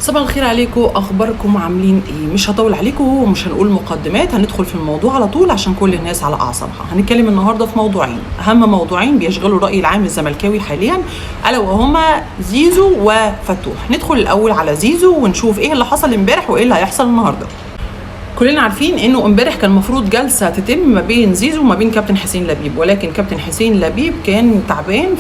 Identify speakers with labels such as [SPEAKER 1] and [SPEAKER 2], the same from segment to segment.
[SPEAKER 1] صباح الخير عليكم، اخباركم عاملين ايه؟ مش هطول عليكم ومش هنقول مقدمات، هندخل في الموضوع على طول عشان كل الناس على اعصابها. هنتكلم النهارده في موضوعين، اهم موضوعين بيشغلوا الراي العام الزملكاوي حاليا، الا وهما زيزو وفتوح. ندخل الاول على زيزو ونشوف ايه اللي حصل امبارح وايه اللي هيحصل النهارده. كلنا عارفين انه امبارح كان المفروض جلسه تتم ما بين زيزو وما بين كابتن حسين لبيب، ولكن كابتن حسين لبيب كان تعبان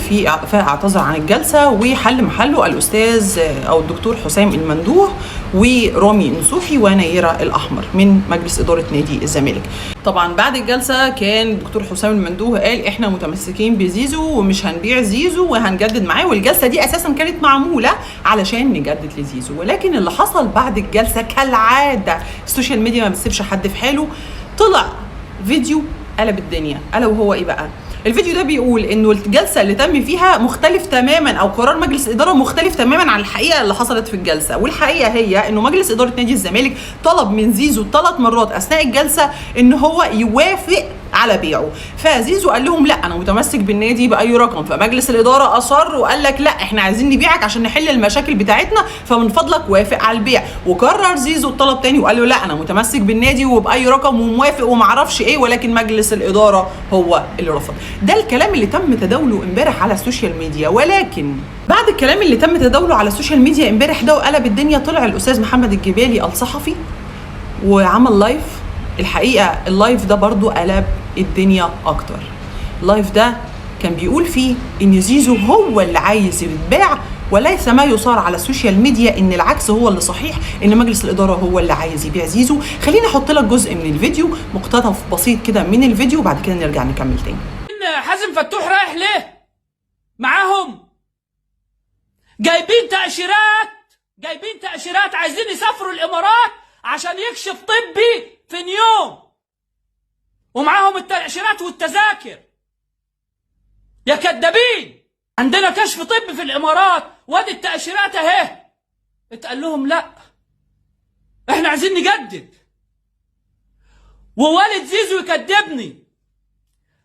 [SPEAKER 1] فاعتذر عن الجلسه وحل محله الاستاذ او الدكتور حسام المندوه ورامي نصوحي ونيره الاحمر من مجلس اداره نادي الزمالك. طبعا بعد الجلسه كان الدكتور حسام المندوه قال احنا متمسكين بزيزو ومش هنبيع زيزو وهنجدد معاه، والجلسه دي اساسا كانت معموله علشان نجدد لزيزو. ولكن اللي حصل بعد الجلسه كالعاده السوشيال ميديا ما بتسيبش حد في حاله، طلع فيديو قلب الدنيا، الا وهو ايه بقى؟ الفيديو ده بيقول انه الجلسه اللي تم فيها مختلف تماما، او قرار مجلس الاداره مختلف تماما عن الحقيقه اللي حصلت في الجلسه. والحقيقه هي انه مجلس اداره نادي الزمالك طلب من زيزو 3 مرات اثناء الجلسه ان هو يوافق على بيعه، فزيزو قال لهم لا انا متمسك بالنادي باي رقم، فمجلس الاداره اصر وقال لك لا احنا عايزين نبيعك عشان نحل المشاكل بتاعتنا، فمن فضلك وافق على البيع. وكرر زيزو الطلب تاني وقال له لا انا متمسك بالنادي وباي رقم وموافق ومعرفش ايه، ولكن مجلس الاداره هو اللي رفض. ده الكلام اللي تم تداوله امبارح على السوشيال ميديا. ولكن بعد الكلام اللي تم تداوله على السوشيال ميديا امبارح ده وقلب الدنيا، طلع الاستاذ محمد الجبالي الصحفي وعمل لايف. الحقيقه اللايف ده برضو قلب الدنيا اكتر. اللايف ده كان بيقول فيه ان زيزو هو اللي عايز يتباع، وليس ما يصار على السوشيال ميديا ان العكس هو اللي صحيح، ان مجلس الاداره هو اللي عايز يبيع زيزو. خليني احط لك جزء من الفيديو، مقتطف بسيط كده من الفيديو، وبعد كده نرجع نكمل تاني.
[SPEAKER 2] حازم فتوح رايح ليه معاهم؟ جايبين تأشيرات عايزين يسافروا الامارات عشان يكشف طبي في نيوم، ومعاهم التأشيرات والتذاكر. يا كدابين، عندنا كشف طبي في الامارات وادي التأشيرات اهي. اتقال لهم لا احنا عايزين نجدد. ووالد زيزو يكدبني،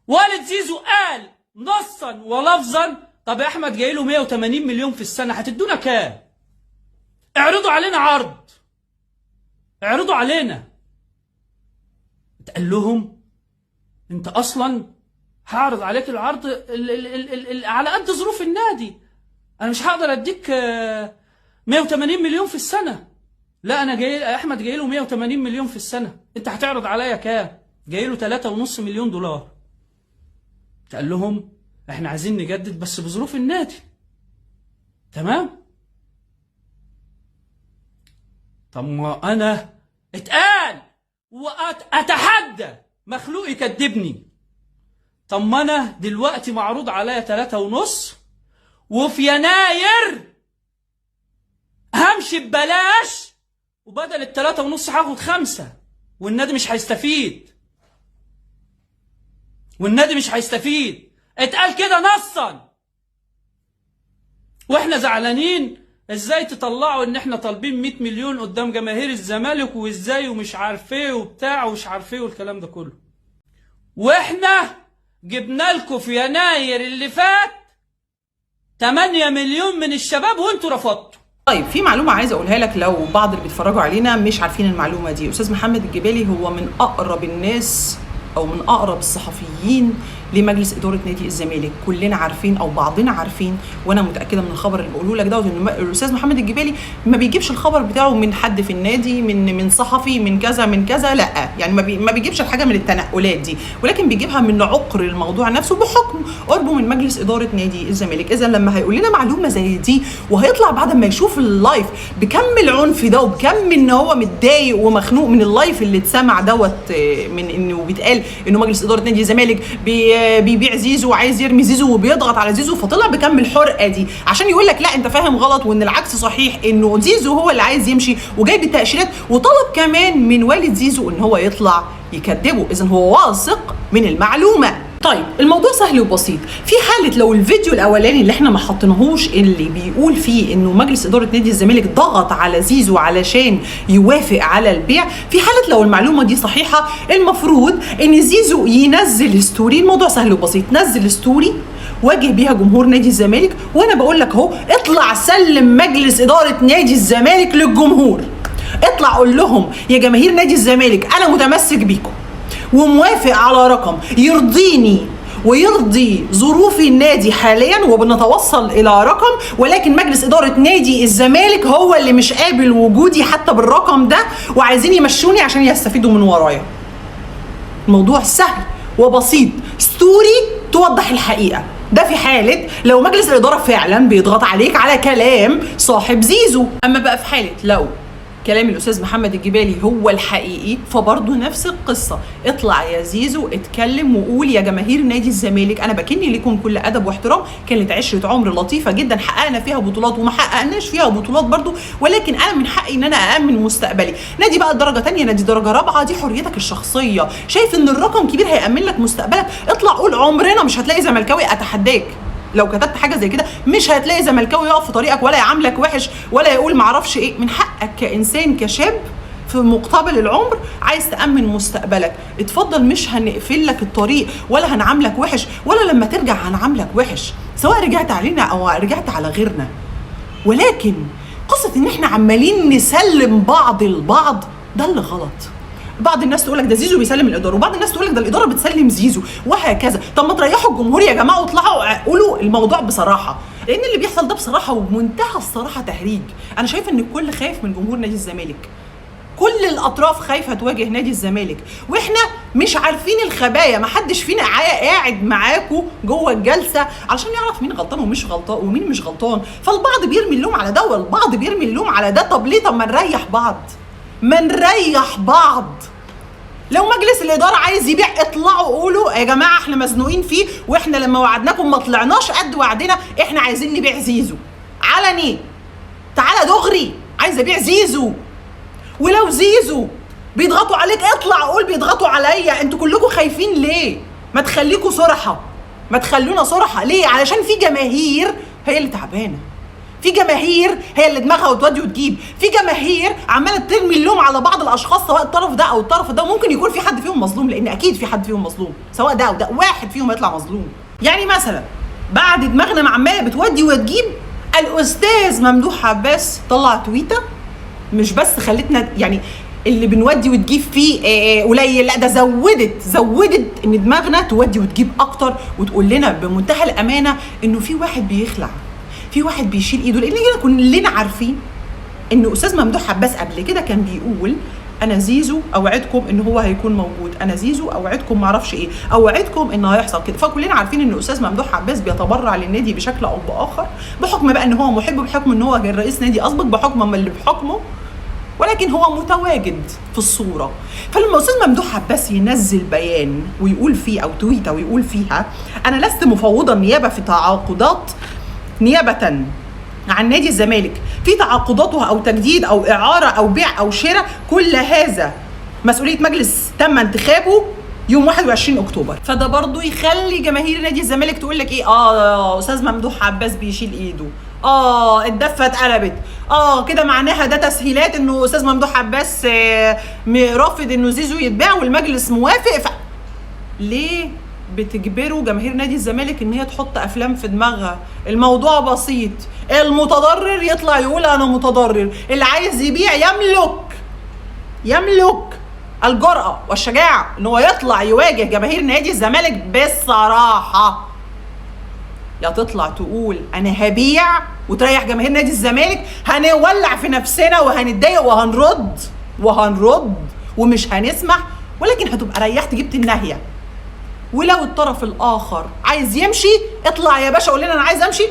[SPEAKER 2] والد زيزو قال نصا ولفظا طب يا احمد جاي له 180 مليون في السنه، هتدونا كام؟ اعرضوا علينا عرض، اعرضوا علينا. اتقال لهم انت اصلا هعرض عليك العرض على قد ظروف النادي، انا مش هقدر اديك 180 مليون في السنه. لا انا جاي احمد جاي له 180 مليون في السنه، انت هتعرض عليا كام؟ جاي له 3.5 مليون دولار. قال لهم احنا عايزين نجدد بس بظروف النادي. تمام؟ طب ما انا اتقال واتحدى مخلوق يكدبني. طب ما انا دلوقتي معروض عليا 3.5، وفي يناير همشي ببلاش، وبدل 3.5 هاخد 5، والنادي مش هيستفيد. اتقال كده نصا. واحنا زعلانين ازاي تطلعوا ان احنا طالبين 100 مليون قدام جماهير الزمالك، وازاي ومش عارف ايه وبتاع ومش عارف ايه والكلام ده كله. واحنا جبنا لكم في يناير اللي فات 8 مليون من الشباب وانتوا رفضتوا.
[SPEAKER 1] طيب في معلومه عايزه اقولها لك لو بعض اللي بيتفرجوا علينا مش عارفين المعلومه دي. استاذ محمد الجبالي هو من اقرب الناس او من اقرب الصحفيين لمجلس اداره نادي الزمالك. كلنا عارفين او بعضنا عارفين، وانا متاكده من الخبر اللي بقوله لك دوت، ان الاستاذ محمد الجبالي ما بيجيبش الخبر بتاعه من حد في النادي، من صحفي، من كذا، لا يعني ما بيجيبش الحاجه من التنقلات دي، ولكن بيجيبها من عقر الموضوع نفسه بحكم قربه من مجلس اداره نادي الزمالك. اذا لما هيقول لنا معلومه زي دي وهيطلع بعد ما يشوف اللايف بكم العنف ده وبكم ان هو متضايق ومخنوق من اللايف اللي اتسمع دوت، من انه بيتقال انه مجلس اداره نادي الزمالك بيبيع زيزو وعايز يرمي زيزو وبيضغط على زيزو، فطلع بكم الحرقه دي عشان يقول لك لا انت فاهم غلط، وان العكس صحيح، انه زيزو هو اللي عايز يمشي وجايب التاشيرات، وطلب كمان من والد زيزو ان هو يطلع يكذبه. اذا هو واثق من المعلومه. طيب الموضوع سهل وبسيط. في حاله لو الفيديو الاولاني اللي احنا ما حطيناهوش اللي بيقول فيه انه مجلس اداره نادي الزمالك ضغط على زيزو علشان يوافق على البيع، في حاله لو المعلومه دي صحيحه المفروض ان زيزو ينزل ستوري. الموضوع سهل وبسيط، نزل ستوري واجه بيها جمهور نادي الزمالك، وانا بقول لك اهو اطلع سلم مجلس اداره نادي الزمالك للجمهور. اطلع قول لهم يا جماهير نادي الزمالك انا متمسك بيكم وموافق على رقم يرضيني ويرضي ظروف النادي حاليا، وبنتوصل الى رقم، ولكن مجلس اداره نادي الزمالك هو اللي مش قابل وجودي حتى بالرقم ده، وعايزين يمشوني عشان يستفيدوا من ورايا. الموضوع سهل وبسيط، ستوري توضح الحقيقه. ده في حالة لو مجلس الإدارة فعلا بيضغط عليك على كلام صاحب زيزو. أما بقى في حالة لو كلام الأستاذ محمد الجبالي هو الحقيقي فبرضه نفس القصة. اطلع يا زيزو اتكلم وقول يا جماهير نادي الزمالك أنا بكني لكم كل أدب واحترام، كانت عشرة عمر لطيفة جدا حققنا فيها بطولات وما حققناش فيها بطولات برضه، ولكن أنا من حقي إن أنا أأمن مستقبلي. نادي بقى درجة تانية، نادي درجة رابعة، دي حريتك الشخصية. شايف إن الرقم كبير هيأمن لك مستقبلك، اطلع قول عمرنا مش هتلاقي زملكاوي أتحداك. لو كتبت حاجه زي كده مش هتلاقي زملكاوي يقف في طريقك ولا يعاملك وحش ولا يقول معرفش ايه. من حقك كانسان كشاب في مقتبل العمر عايز تامن مستقبلك، اتفضل، مش هنقفل لك الطريق ولا هنعاملك وحش ولا لما ترجع هنعاملك وحش، سواء رجعت علينا او رجعت على غيرنا. ولكن قصه ان احنا عمالين نسلم بعض البعض ده اللي غلط. بعض الناس تقول لك ده زيزو بيسلم الاداره، وبعض الناس تقول لك ده الاداره بتسلم زيزو، وهكذا. طب ما تريحوا الجمهور يا جماعه واطلعوا قولوا الموضوع بصراحه، لان اللي بيحصل ده بصراحه وبمنتهى الصراحه تهريج. انا شايف ان الكل خايف من جمهور نادي الزمالك، كل الاطراف خايفه تواجه نادي الزمالك، واحنا مش عارفين الخبايا. ما حدش فينا قاعد معاكم جوه الجلسه علشان يعرف مين غلطان ومش غلطان ومين مش غلطان. فالبعض بيرمي اللوم على ده والبعض بيرمي اللوم على ده. طب ليه؟ طب ما نريح بعض، ما نريح بعض. لو مجلس الاداره عايز يبيع اطلعوا قولوا يا جماعه احنا مزنوقين فيه، واحنا لما وعدناكم ما طلعناش قد وعدنا، احنا عايزين نبيع زيزو علني. تعالى دغري عايز ابيع زيزو. ولو زيزو بيضغطوا عليك اطلع قول بيضغطوا عليا. انتوا كلكم خايفين ليه؟ ما تخليكوا صرحه، ما تخلونا صرحه. ليه؟ علشان في جماهير هي اللي تعبانه، في جماهير هي اللي دماغها وتودي وتجيب، في جماهير عماله ترمي اللوم على بعض الاشخاص سواء الطرف ده او الطرف ده، وممكن يكون في حد فيهم مظلوم، لان اكيد في حد فيهم مظلوم، سواء ده او ده، واحد فيهم هيطلع مظلوم. يعني مثلا بعد دماغنا ما عماله بتودي وتجيب، الاستاذ ممدوح عباس طلع تويته مش بس خلتنا يعني اللي بنودي وتجيب فيه قليل، لا ده زودت ان دماغنا تودي وتجيب اكتر، وتقول لنا بمنتهى الامانه انه في واحد بيخلع، في واحد بيشيل ايده. لان كلنا عارفين ان استاذ ممدوح عباس قبل كده كان بيقول انا زيزو اوعدكم ان هو هيكون موجود، انا زيزو اوعدكم معرفش ايه، اوعدكم ان هيحصل كده. فكلنا عارفين ان استاذ ممدوح عباس بيتبرع للنادي بشكل او باخر، بحكم بقى ان هو محب، بحكم ان هو رئيس نادي اسبق، بحكم اللي بحكمه، ولكن هو متواجد في الصوره. فلما استاذ ممدوح عباس ينزل بيان ويقول فيه او تويته ويقول فيها انا لست مفوضا نيابه في تعاقدات نيابة عن نادي الزمالك في تعاقداتها أو تجديد أو إعارة أو بيع أو شراء، كل هذا مسؤولية مجلس تم انتخابه يوم 21 أكتوبر. فده برضو يخلي جماهير نادي الزمالك تقول لك إيه، أستاذ ممدوح عباس بيشيل إيده، الدفة اتقلبت، كده معناها ده تسهيلات إنه أستاذ ممدوح عباس رافض إنه زيزو يتباع والمجلس موافق. ليه بتجبروا جماهير نادي الزمالك ان هي تحط افلام في دماغها؟ الموضوع بسيط، المتضرر يطلع يقول انا متضرر، اللي عايز يبيع يملك الجرأة والشجاعة ان هو يطلع يواجه جماهير نادي الزمالك بصراحة. يا تطلع تقول انا هبيع وتريح جماهير نادي الزمالك، هنولع في نفسنا وهنتضايق وهنرد ومش هنسمح، ولكن هتبقى ريحت جبت الناهية. ولو الطرف الاخر عايز يمشي اطلع يا باشا قول لنا انا عايز امشي،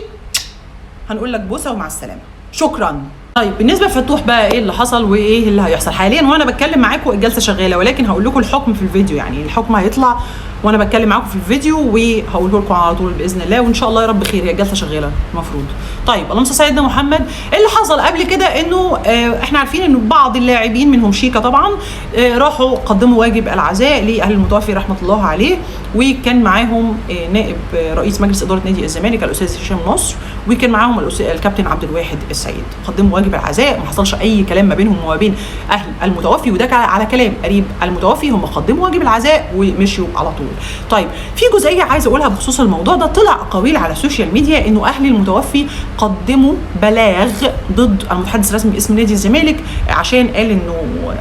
[SPEAKER 1] هنقول لك بوسه ومع السلامه، شكرا. طيب بالنسبه لفتوح بقى ايه اللي حصل وايه اللي هيحصل حاليا؟ وانا بتكلم معاكم الجلسه شغاله، ولكن هقول لكم الحكم في الفيديو. يعني الحكم هيطلع وانا بتكلم معاكم في الفيديو وهقوله لكم على طول باذن الله، وان شاء الله يا رب خير. هي الجلسه شغاله المفروض. طيب اللهم صل سيدنا محمد. اللي حصل قبل كده انه احنا عارفين انه بعض اللاعبين منهم شيكا طبعا راحوا قدموا واجب العزاء لاهل المتوفي رحمه الله عليه، وكان معاهم نائب رئيس مجلس اداره نادي الزمالك الاستاذ هشام نصر، وكان معاهم الكابتن عبد الواحد السيد. قدموا واجب العزاء، ما حصلش اي كلام ما بينهم وما بين اهل المتوفي، وده على كلام قريب المتوفي. هم قدموا واجب العزاء ومشيوا على طول. طيب في جزئيه عايزه اقولها بخصوص الموضوع ده. طلع اقاويل على السوشيال ميديا انه اهل المتوفي قدموا بلاغ ضد المتحدث الرسمي باسم نادي الزمالك عشان قال انه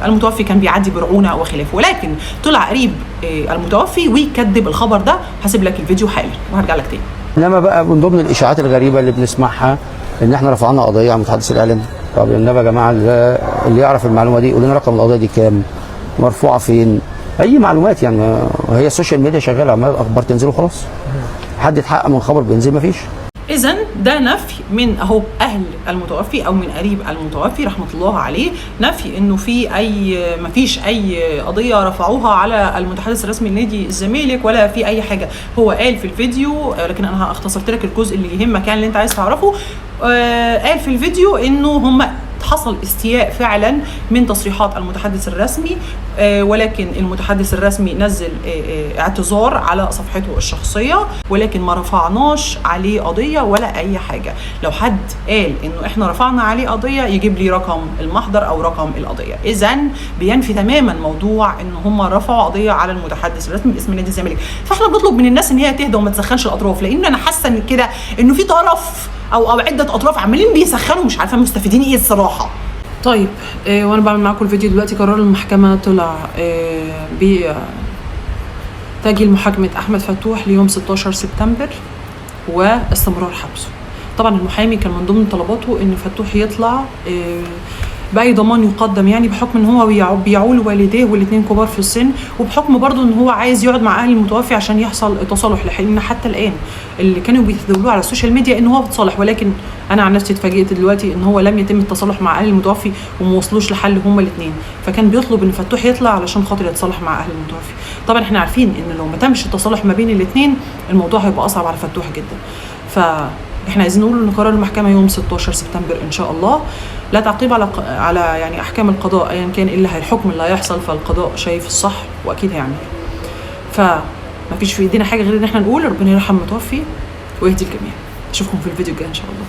[SPEAKER 1] المتوفي كان بيعدي برعونه وخلافه، ولكن طلع قريب المتوفي ويكذب الخبر ده. هسيب لك الفيديو حالا وهرجع لك تاني.
[SPEAKER 3] انما بقى من ضمن الاشاعات الغريبه اللي بنسمعها ان احنا رفعنا قضيه على المتحدث الاعلامي. طب انما يا جماعه اللي يعرف المعلومه دي يقول لنا رقم القضيه دي كام؟ مرفوعه فين؟ اي معلومات يعني. هي السوشيال ميديا شغاله، عمال اخبار تنزل وخلاص. حد اتحقق من خبر بينزل مفيش.
[SPEAKER 1] إذن ده نفي من أهو أهل المتوفي أو من قريب المتوفي رحمة الله عليه، نفي إنه ما فيش أي قضية رفعوها على المتحدث الرسمي لنادي الزمالك ولا في أي حاجة. هو قال في الفيديو، لكن أنا اختصرت لك الجزء اللي يهمك يعني اللي أنت عايز تعرفه. قال في الفيديو إنه هم حصل استياء فعلا من تصريحات المتحدث الرسمي، ولكن المتحدث الرسمي نزل اعتذار على صفحته الشخصية، ولكن ما رفعناش عليه قضية ولا أي حاجة. لو حد قال إنه إحنا رفعنا عليه قضية يجيب لي رقم المحضر أو رقم القضية. إذن بينفي تماما موضوع إن هم رفعوا قضية على المتحدث الرسمي باسم نادي الزمالك. فإحنا بنطلب من الناس إن هي تهدى وما تسخنش الأطراف، لأن أنا حاسة إن كده إنه في طرف او عده اطراف عمالين بيسخنوا، مش عارفه مستفيدين ايه الصراحه. طيب وانا بعمل معاكم الفيديو دلوقتي، قرار المحكمه طلع تاجيل محاكمه احمد فتوح ليوم 16 سبتمبر واستمرار حبسه. طبعا المحامي كان من ضمن طلباته ان فتوح يطلع باي ضمان يقدم، يعني بحكم ان هو بيعول والديه والاثنين كبار في السن، وبحكم برضه ان هو عايز يقعد مع اهل المتوفي عشان يحصل تصالح، لان حتى الان اللي كانوا بيتداولوه على السوشيال ميديا ان هو بتصالح، ولكن انا عن نفسي اتفاجئت دلوقتي ان هو لم يتم التصالح مع اهل المتوفي وما وصلوش لحل هما الاثنين. فكان بيطلب ان فتوح يطلع علشان خاطر يتصالح مع اهل المتوفي. طبعا احنا عارفين ان لو ما تمش التصالح ما بين الاثنين الموضوع هيبقى اصعب على فتوح جدا. فاحنا عايزين نقول ان قرار المحكمه يوم 16 سبتمبر ان شاء الله. لا تعقيب على يعني احكام القضاء ايا كان الا الحكم اللي هيحصل، فالقضاء شايف الصح واكيد هيعمل. فما فيش في ايدينا حاجه غير ان احنا نقول ربنا يرحم المتوفي ويهدي الجميع. اشوفكم في الفيديو الجاي ان شاء الله.